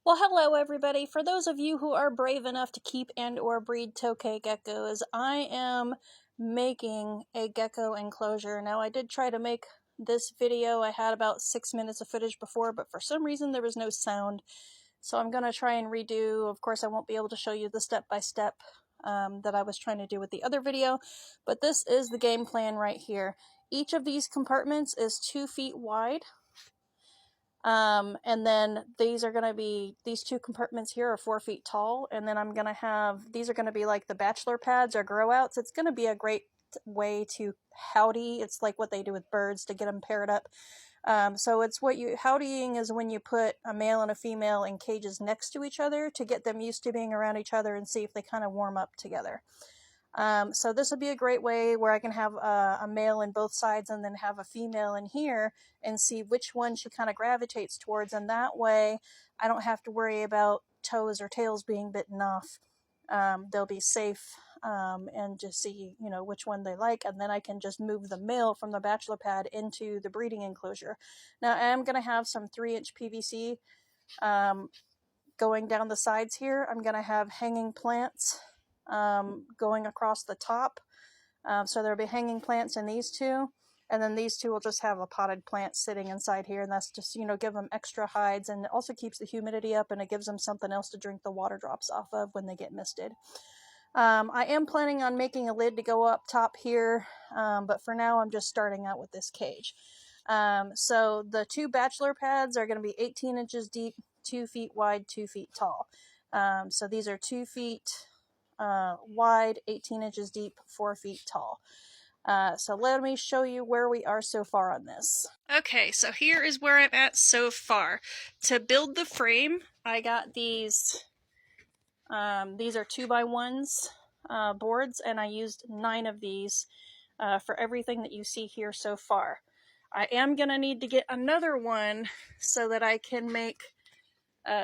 Well, hello everybody. For those of you who are brave enough to keep and or breed Tokay geckos, I am making a gecko enclosure. Now, I did try to make this video. I had about 6 minutes of footage before, but for some reason there was no sound. So I'm going to try and redo. Of course, I won't be able to show you the step-by-step that I was trying to do with the other video, but this is the game plan right here. Each of these compartments is 2 feet wide. And then these are going to be, these two compartments here are 4 feet tall. And then I'm going to have, these are going to be like the bachelor pads or grow outs. It's going to be a great way to howdy. It's like what they do with birds to get them paired up. So it's what you, howdying is when you put a male and a female in cages next to each other to get them used to being around each other and see if they kind of warm up together. So this would be a great way where I can have a male in both sides and then have a female in here and see which one she kind of gravitates towards. And that way I don't have to worry about toes or tails being bitten off. They'll be safe and just see, you know, which one they like. And then I can just move the male from the bachelor pad into the breeding enclosure. Now I am going to have some 3-inch PVC going down the sides here. I'm going to have hanging plants going across the top. So there'll be hanging plants in these two, and then these two will just have a potted plant sitting inside here, and that's just, you know, give them extra hides, and it also keeps the humidity up, and it gives them something else to drink the water drops off of when they get misted. I am planning on making a lid to go up top here, but for now I'm just starting out with this cage. So the 2 bachelor pads are going to be 18 inches deep, 2 feet wide, 2 feet tall. So these are 2 feet wide, 18 inches deep, 4 feet tall. So let me show you where we are so far on this. Okay, so here is where I'm at so far. To build the frame, I got these are 2x1s boards, and I used 9 of these for everything that you see here so far. I am going to need to get another one so that I can make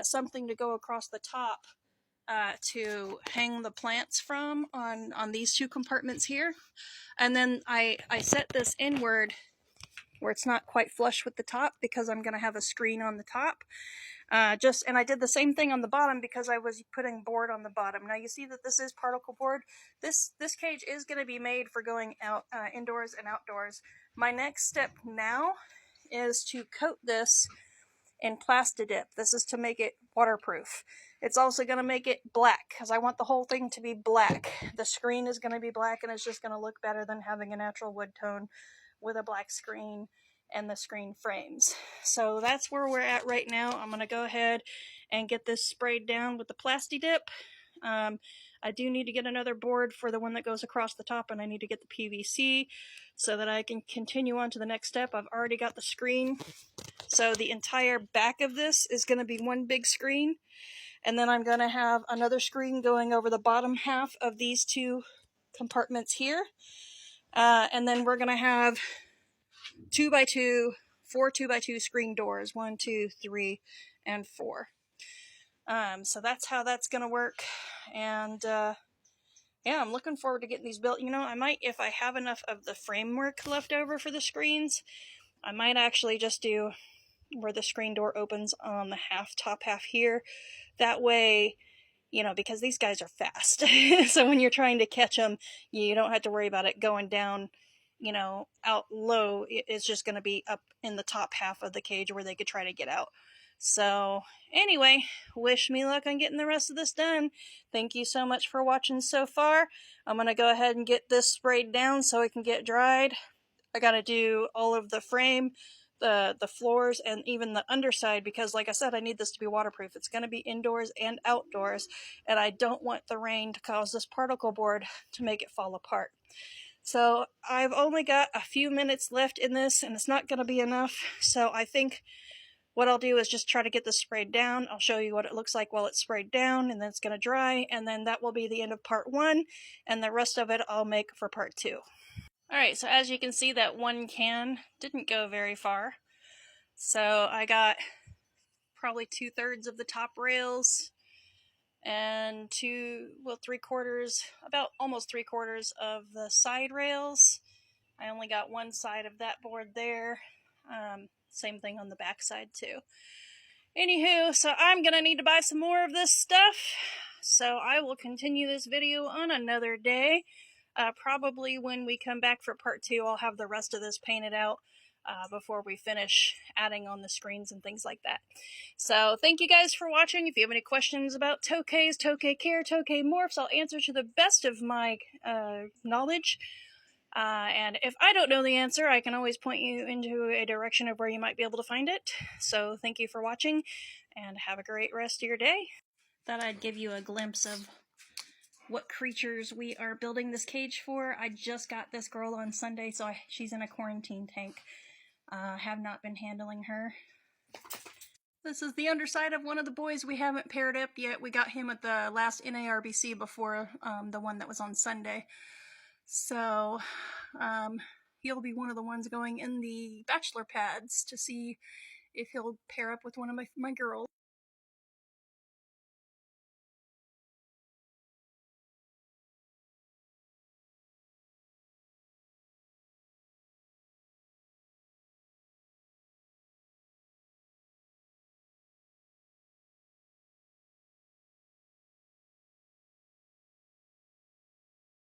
something to go across the top to hang the plants from on these 2 compartments here. And then I set this inward where it's not quite flush with the top because I'm going to have a screen on the top. And I did the same thing on the bottom because I was putting board on the bottom. Now you see that this is particle board. This cage is going to be made for going out indoors and outdoors. My next step now is to coat this in Plastidip. This is to make it waterproof. It's also going to make it black because I want the whole thing to be black. The screen is going to be black, and it's just going to look better than having a natural wood tone with a black screen and the screen frames. So that's where we're at right now. I'm going to go ahead and get this sprayed down with the Plastidip. I do need to get another board for the one that goes across the top, and I need to get the PVC so that I can continue on to the next step. I've already got the screen. So the entire back of this is going to be one big screen. And then I'm going to have another screen going over the bottom half of these 2 compartments here. And then we're going to have 2x2, 4 2x2 screen doors. 1, 2, 3, and 4. So that's how that's going to work. And yeah, I'm looking forward to getting these built. You know, I might, if I have enough of the framework left over for the screens, I might actually just do where the screen door opens on the top half here. That way, you know, because these guys are fast. So when you're trying to catch them, you don't have to worry about it going down, you know, out low. It's just going to be up in the top half of the cage where they could try to get out. So anyway, wish me luck on getting the rest of this done. Thank you so much for watching so far. I'm going to go ahead and get this sprayed down so it can get dried. I got to do all of the frame, the floors, and even the underside because, like I said, I need this to be waterproof. It's going to be indoors and outdoors, and I don't want the rain to cause this particle board to make it fall apart. So I've only got a few minutes left in this, and it's not going to be enough. So I think what I'll do is just try to get this sprayed down. I'll show you what it looks like while it's sprayed down, and then it's going to dry, and then that will be the end of part 1, and the rest of it I'll make for part 2. Alright, so as you can see, that one can didn't go very far. So I got probably 2/3 of the top rails and almost 3/4 of the side rails. I only got one side of that board there. Same thing on the back side too. Anywho, so I'm gonna need to buy some more of this stuff. So I will continue this video on another day. Probably when we come back for part 2, I'll have the rest of this painted out before we finish adding on the screens and things like that. So thank you guys for watching. If you have any questions about Tokays, Tokay Care, Tokay Morphs, I'll answer to the best of my knowledge. And if I don't know the answer, I can always point you into a direction of where you might be able to find it. So thank you for watching, and have a great rest of your day. Thought I'd give you a glimpse of what creatures we are building this cage for. I just got this girl on Sunday, so she's in a quarantine tank. Have not been handling her. This is the underside of one of the boys we haven't paired up yet. We got him at the last NARBC before the one that was on Sunday. So he'll be one of the ones going in the bachelor pads to see if he'll pair up with one of my girls.